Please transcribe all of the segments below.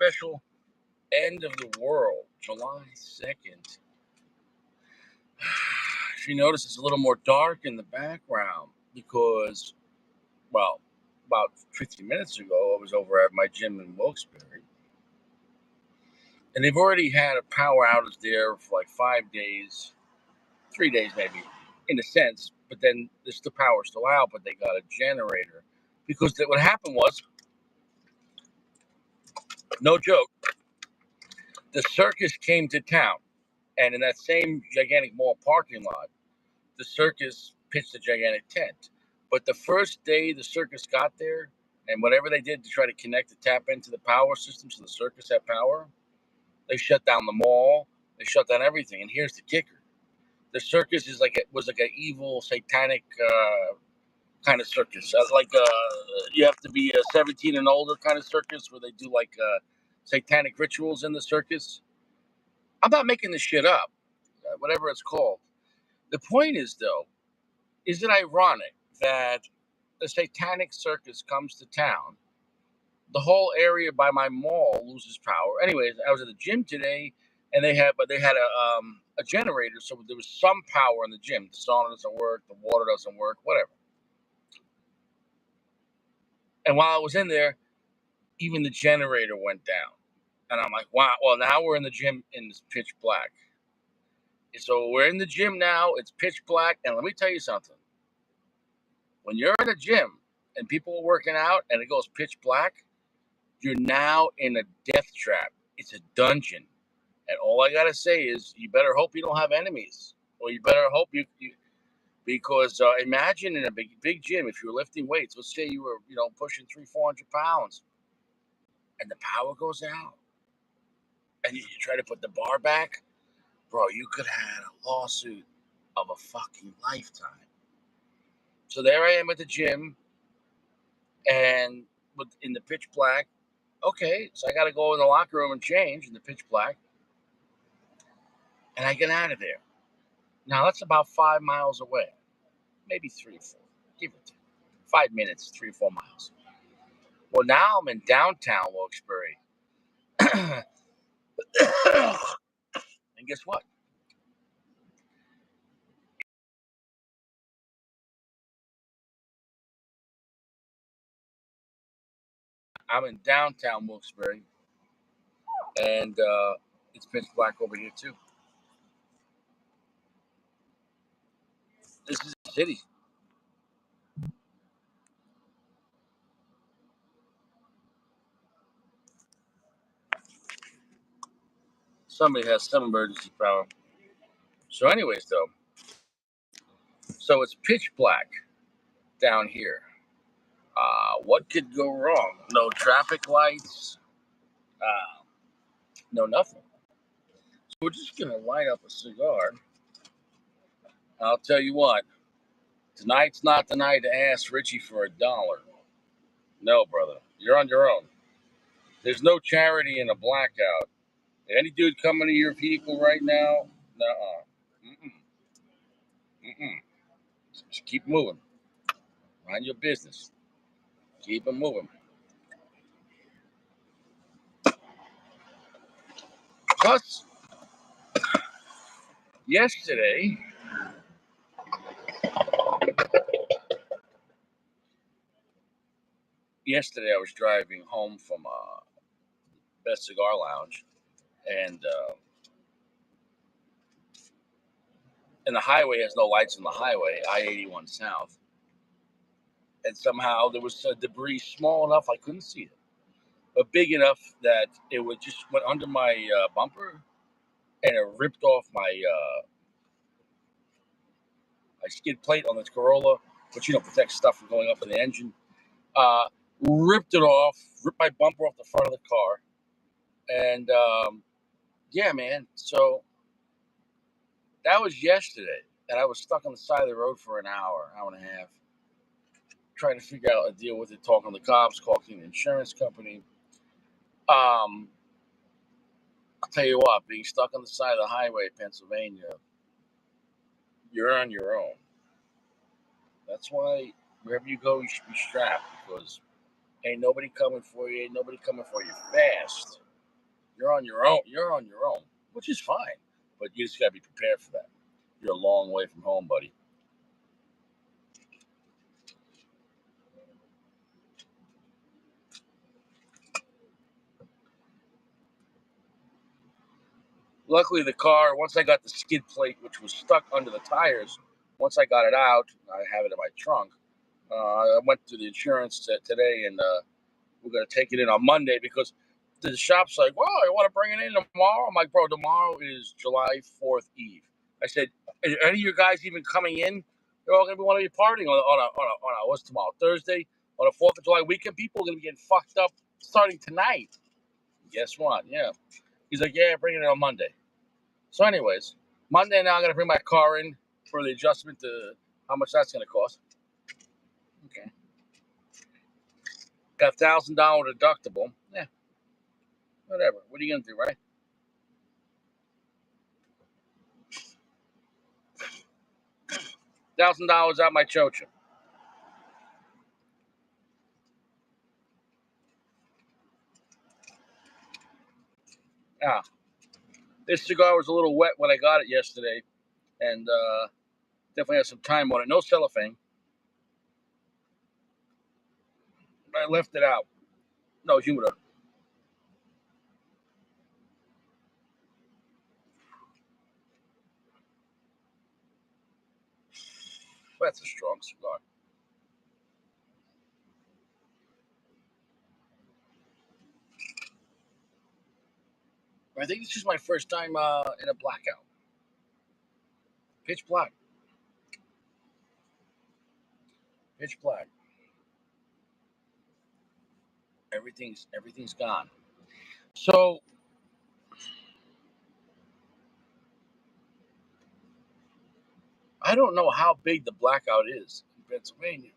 special end of the world, July 2nd. If you notice, it's a little more dark in the background because, well, about 15 minutes ago, I was over at my gym in Wilkes-Barre. And they've already had a power outage there for like 5 days, 3 days maybe, in a sense. But then the power's still out, but they got a generator. Because what happened was, no joke, the circus came to town. And in that same gigantic mall parking lot, the circus pitched a gigantic tent. But the first day the circus got there, and whatever they did to try to connect the tap into the power system so the circus had power, they shut down the mall. They shut down everything. And here's the kicker: the circus was like an evil, satanic kind of circus. You have to be 17 and older kind of circus where they do satanic rituals in the circus. I'm not making this shit up. Whatever it's called. The point is, though, is it ironic that the satanic circus comes to town? The whole area by my mall loses power. Anyways, I was at the gym today, and they had a generator, so there was some power in the gym. The sauna doesn't work, the water doesn't work, whatever. And while I was in there, even the generator went down, and I'm like, wow. Well, now we're in the gym and it's pitch black. So we're in the gym now. It's pitch black, and let me tell you something. When you're in a gym and people are working out and it goes pitch black, you're now in a death trap. It's a dungeon. And all I got to say is you better hope you don't have enemies. Or you better hope you because imagine in a big gym, if you were lifting weights, let's say you were, pushing 300-400 pounds and the power goes out and you try to put the bar back, bro, you could have a lawsuit of a fucking lifetime. So there I am at the gym and in the pitch black. Okay, so I got to go in the locker room and change in the pitch black. And I get out of there. Now, that's about 5 miles away. Maybe 3 or 4. Give or take. 5 minutes, 3 or 4 miles. Well, now I'm in downtown Wilkes-Barre. And guess what? I'm in downtown Wilkes-Barre. And it's pitch black over here, too. This is the city. Somebody has some emergency power. So anyways, though. So it's pitch black down here. What could go wrong? No traffic lights. No nothing. So we're just going to light up a cigar. I'll tell you what. Tonight's not the night to ask Richie for $1. No, brother. You're on your own. There's no charity in a blackout. Any dude coming to your vehicle right now? Nuh-uh. Mm-mm. Just keep moving. Mind your business. Keep it moving. Plus, yesterday, I was driving home from Best Cigar Lounge, and the highway has no lights on the highway, I-81 South. And somehow there was debris small enough I couldn't see it, but big enough that it would just went under my bumper, and it ripped off my skid plate on this Corolla, which protects stuff from going up in the engine. Ripped it off, ripped my bumper off the front of the car, and yeah, man. So that was yesterday, and I was stuck on the side of the road for an hour and a half, trying to figure out a deal with it, talking to the cops, calling the insurance company. I'll tell you what, being stuck on the side of the highway in Pennsylvania, you're on your own. That's why wherever you go, you should be strapped, because ain't nobody coming for you. Ain't nobody coming for you fast. on your own. You're on your own, which is fine. But you just got to be prepared for that. You're a long way from home, buddy. Luckily, the car, once I got the skid plate, which was stuck under the tires, once I got it out, I have it in my trunk. I went to the insurance today, and we're going to take it in on Monday because the shop's like, well, I want to bring it in tomorrow. I'm like, bro, tomorrow is July 4th Eve. I said, are any of you guys even coming in? They're all going to be want to be partying on what's tomorrow? Thursday? On a 4th of July weekend? People are going to be getting fucked up starting tonight. Guess what? Yeah. He's like, yeah, bring it in on Monday. So anyways, Monday now I'm going to bring my car in for the adjustment to how much that's going to cost. Okay. Got $1,000 deductible. Yeah. Whatever. What are you going to do, right? $1,000 out my chocha. Ah, this cigar was a little wet when I got it yesterday, and definitely has some time on it. No cellophane. I left it out. No humidor. That's a strong cigar. I think this is my first time in a blackout. Pitch black. Pitch black. Everything's gone. So I don't know how big the blackout is in Pennsylvania.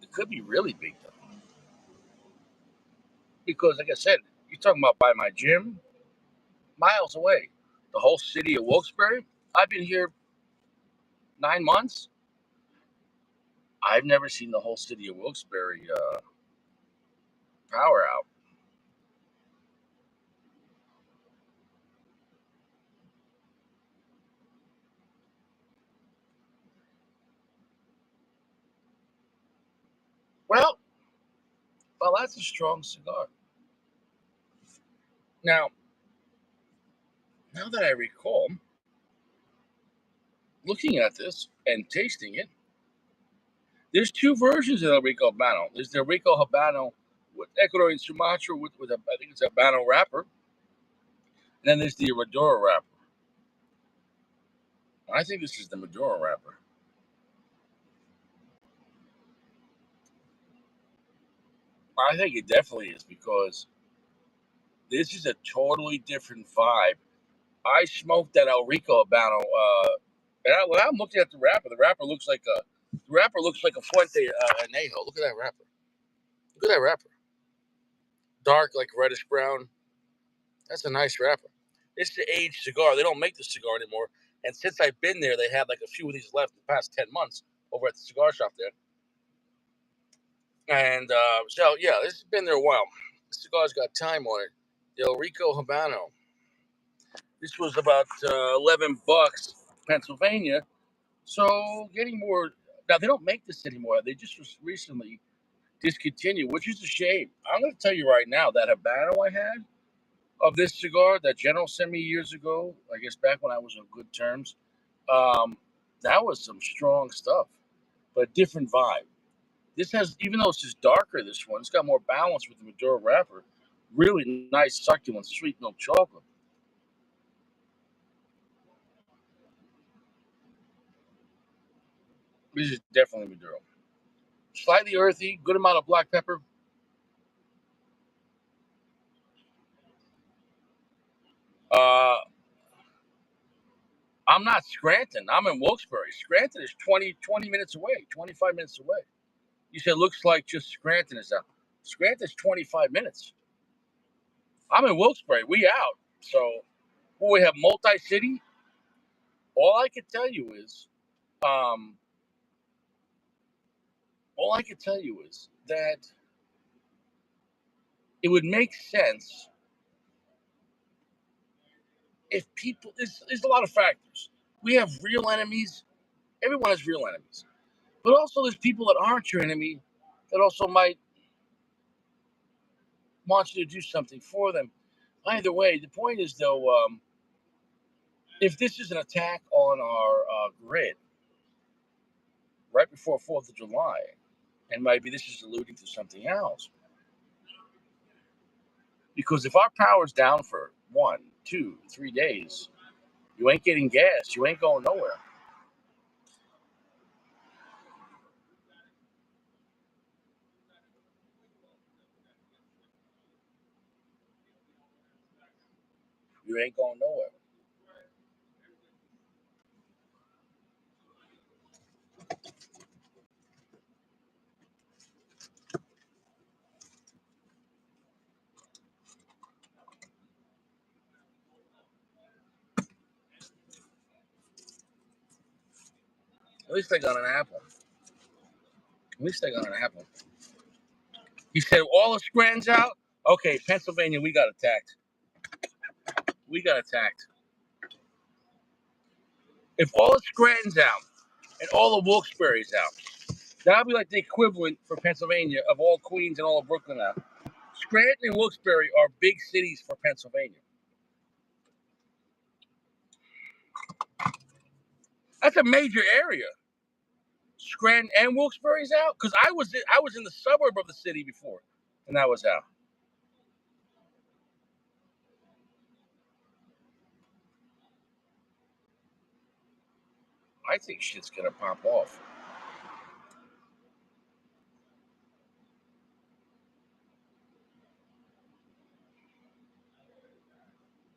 It could be really big though, because like I said, you're talking about by my gym, miles away. The whole city of Wilkes-Barre. I've been here 9 months. I've never seen the whole city of Wilkes-Barre power out. Well, that's a strong cigar. Now, now that I recall, looking at this and tasting it, there's two versions of the Rico Habano. There's the Rico Habano with Ecuadorian Sumatra with a, I think it's a Habano wrapper, and then there's the Maduro wrapper. I think this is the Maduro wrapper. I think it definitely is because this is a totally different vibe. I smoked that El Rico Habano, and when I'm looking at the wrapper looks like a Fuente Anejo. Look at that wrapper. Look at that wrapper. Dark, like reddish brown. That's a nice wrapper. It's the aged cigar. They don't make the cigar anymore. And since I've been there, they had like a few of these left in the past 10 months over at the cigar shop there. And so, yeah, this has been there a while. The cigar's got time on it. The El Rico Habano. This was about $11, Pennsylvania. So getting more. Now, they don't make this anymore. They just recently discontinued, which is a shame. I'm going to tell you right now that Habano I had of this cigar that General sent me years ago, I guess back when I was on good terms, that was some strong stuff, but different vibe. This has, even though it's just darker, this one, it's got more balance with the Maduro wrapper. Really nice, succulent, sweet milk chocolate. This is definitely Maduro. Slightly earthy, good amount of black pepper. Uh, I'm not Scranton. I'm in Wilkes-Barre. Scranton is 20 minutes away, 25 minutes away. You said looks like just Scranton is out. Scranton's 25 minutes. I'm in Wilkes-Barre. We out. So we have multi-city. All I can tell you is, um, all I can tell you is that it would make sense if people, there's a lot of factors. We have real enemies. Everyone has real enemies. But also there's people that aren't your enemy that also might want you to do something for them. Either way, the point is, though, if this is an attack on our grid right before 4th of July, and maybe this is alluding to something else, because if our power's down for 1, 2, 3 days, you ain't getting gas, you ain't going nowhere. You ain't going nowhere. At least I got an apple. At least I got an apple. He said, all the Scran's out? Okay, Pennsylvania, we got attacked. We got attacked. If all the Scranton's out and all the Wilkes-Barre's out, that'll be like the equivalent for Pennsylvania of all Queens and all of Brooklyn out. Scranton and Wilkes-Barre are big cities for Pennsylvania. That's a major area. Scranton and Wilkes-Barre's out? Because I was in the suburb of the city before, and that was out. I think shit's gonna pop off.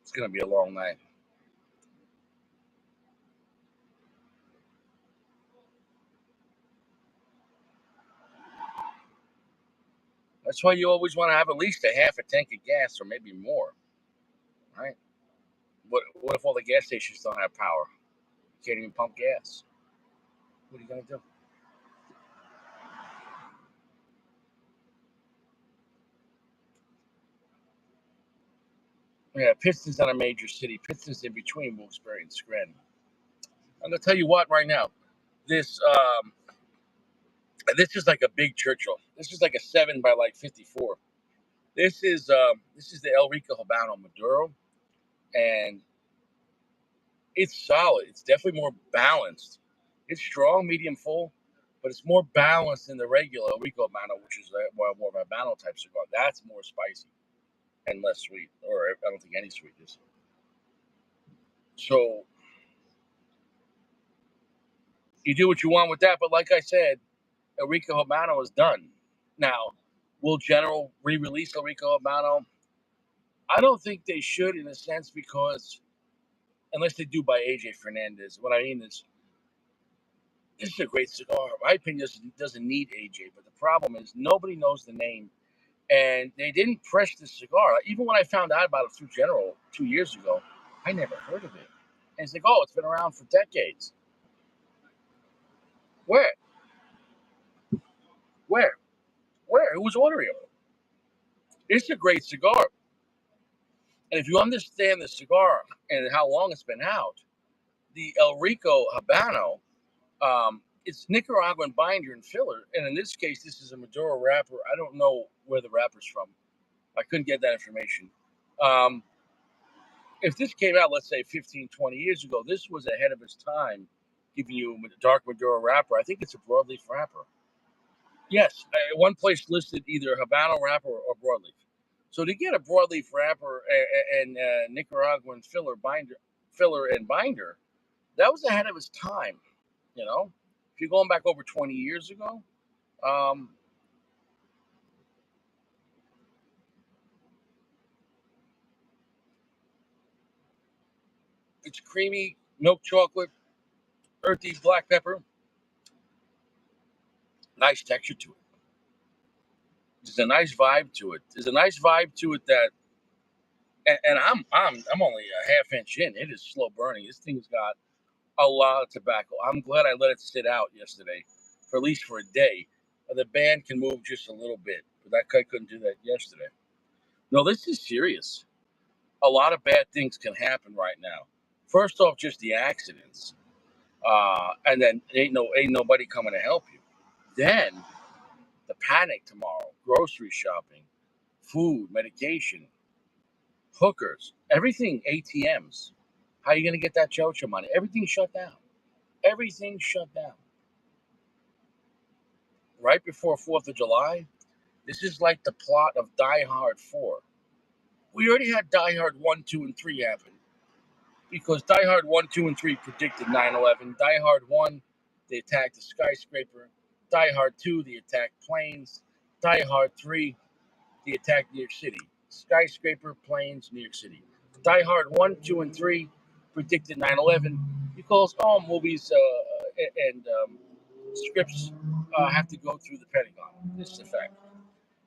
It's gonna be a long night. That's why you always want to have at least a half a tank of gas or maybe more, right? What if all the gas stations don't have power? You can't even pump gas. What are you gonna do? Yeah, Pistons not a major city. Pistons in between Wilkes-Barre and Scranton. I'm gonna tell you what right now. This this is like a big Churchill. This is like a 7 by like 54. This is the El Rico Habano Maduro, and it's solid. It's definitely more balanced. It's strong, medium, full, but it's more balanced than the regular El Rico Habano, which is more of a Habano type cigar. That's more spicy and less sweet, or I don't think any sweetness. So you do what you want with that, but like I said, El Rico Habano is done. Now, will General re-release El Rico Habano? I don't think they should, in a sense, because unless they do by AJ Fernandez. What I mean is, this is a great cigar. My opinion doesn't need AJ, but the problem is nobody knows the name, and they didn't press the cigar. Even when I found out about it through General 2 years ago, I never heard of it. And it's like, oh, it's been around for decades. Where? Where? Where? Who was ordering it? It's a great cigar. And if you understand the cigar and how long it's been out, the El Rico Habano, it's Nicaraguan binder and filler. And in this case, this is a Maduro wrapper. I don't know where the wrapper's from. I couldn't get that information. Um, if this came out, let's say 15, 20 years ago, this was ahead of its time, giving you a dark Maduro wrapper. I think it's a broadleaf wrapper. Yes, one place listed either Habano wrapper or broadleaf. So to get a broadleaf wrapper and Nicaraguan filler and binder, that was ahead of its time. You know, if you're going back over 20 years ago, um, it's creamy, milk chocolate, earthy black pepper, nice texture to it. There's a nice vibe to it. There's a nice vibe to it that, and I'm only a half inch in. It is slow burning. This thing's got a lot of tobacco. I'm glad I let it sit out yesterday, for at least for a day. The band can move just a little bit, but that guy couldn't do that yesterday. No, this is serious. A lot of bad things can happen right now. First off, just the accidents, and then ain't nobody coming to help you. Then the panic tomorrow, grocery shopping, food, medication, hookers, everything, ATMs. How are you going to get that chocha money? Everything shut down. Everything shut down. Right before 4th of July, this is like the plot of Die Hard 4. We already had Die Hard 1, 2, and 3 happen. Because Die Hard 1, 2, and 3 predicted 9/11. Die Hard 1, they attacked the skyscraper. Die Hard 2, they attacked planes. Die Hard 3, they attacked New York City. Skyscraper, planes, New York City. Die Hard 1, 2, and 3 predicted 9/11 because all movies and scripts have to go through the Pentagon. This is a fact.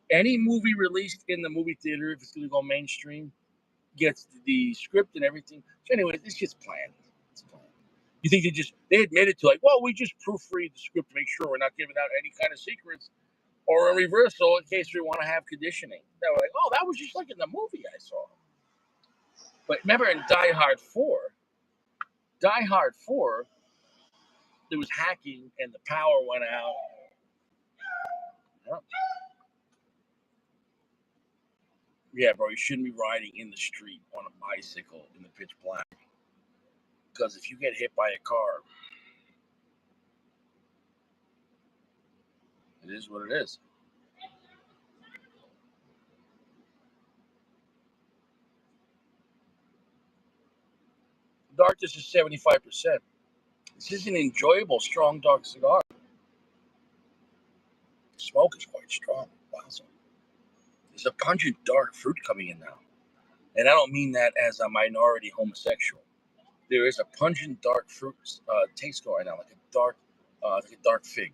Any movie released in the movie theater, if it's going to go mainstream, gets the script and everything. So anyway, it's just planned. It's planned. You think they admitted to, like, well, we just proofread the script to make sure we're not giving out any kind of secrets, or a reversal in case we want to have conditioning. They were like, oh, that was just like in the movie I saw. But remember in Die Hard 4, there was hacking and the power went out. Yeah, bro, you shouldn't be riding in the street on a bicycle in the pitch black. Because if you get hit by a car, it is what it is. Darkness is 75%. This is an enjoyable, strong, dark cigar. The smoke is quite strong. Awesome. There's a pungent, dark fruit coming in now. And I don't mean that as a minority homosexual. There is a pungent, dark fruit taste going on, like a dark fig.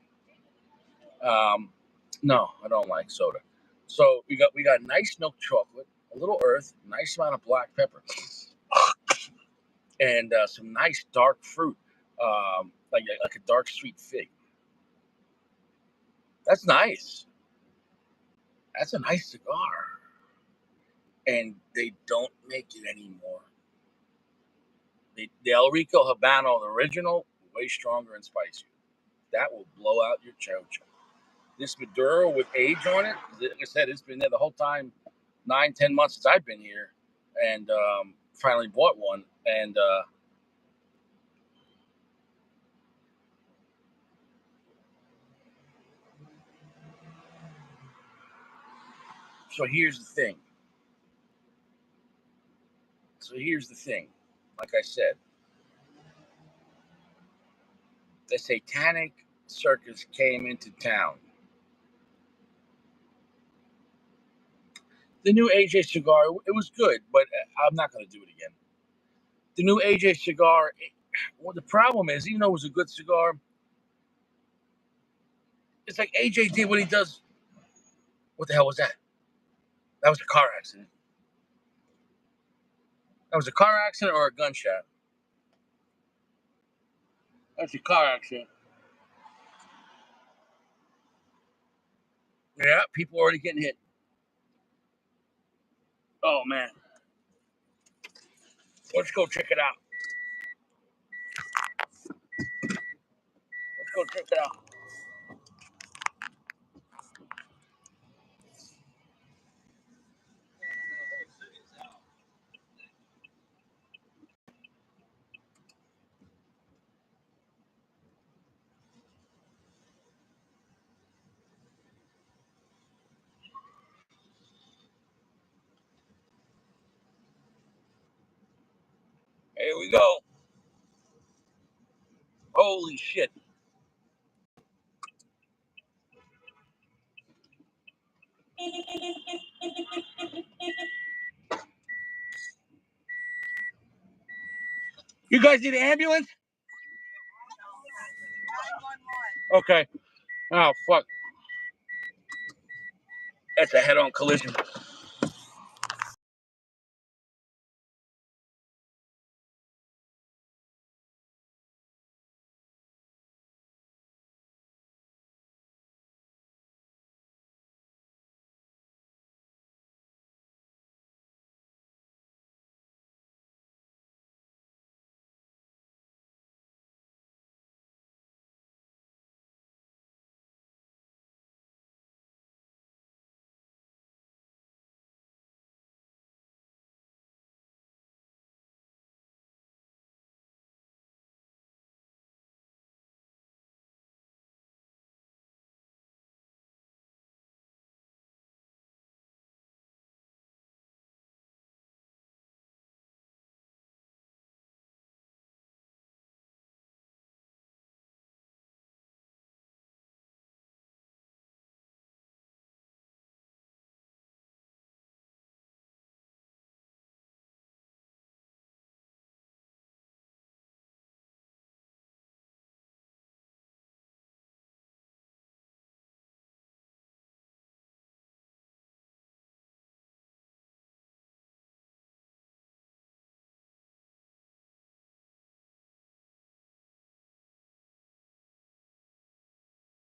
No, I don't like soda. So we got nice milk chocolate, a little earth, nice amount of black pepper, and some nice dark fruit, like a dark sweet fig. That's nice. That's a nice cigar, and they don't make it anymore. The El Rico Habano, the original, way stronger and spicier. That will blow out your chocha. This Maduro with age on it, like I said, it's been there the whole time, 9, 10 months since I've been here, and finally bought one. And so here's the thing. Like I said, the satanic circus came into town. The new AJ cigar, it was good, but I'm not going to do it again. The new AJ cigar, well, the problem is, even though it was a good cigar, it's like AJ did what he does. What the hell was that? That was a car accident. That was a car accident or a gunshot? That's a car accident. Yeah, people already getting hit. Oh man, let's go check it out. Let's go check it out. Here we go. Holy shit. You guys need an ambulance? Okay. Oh fuck. That's a head-on collision.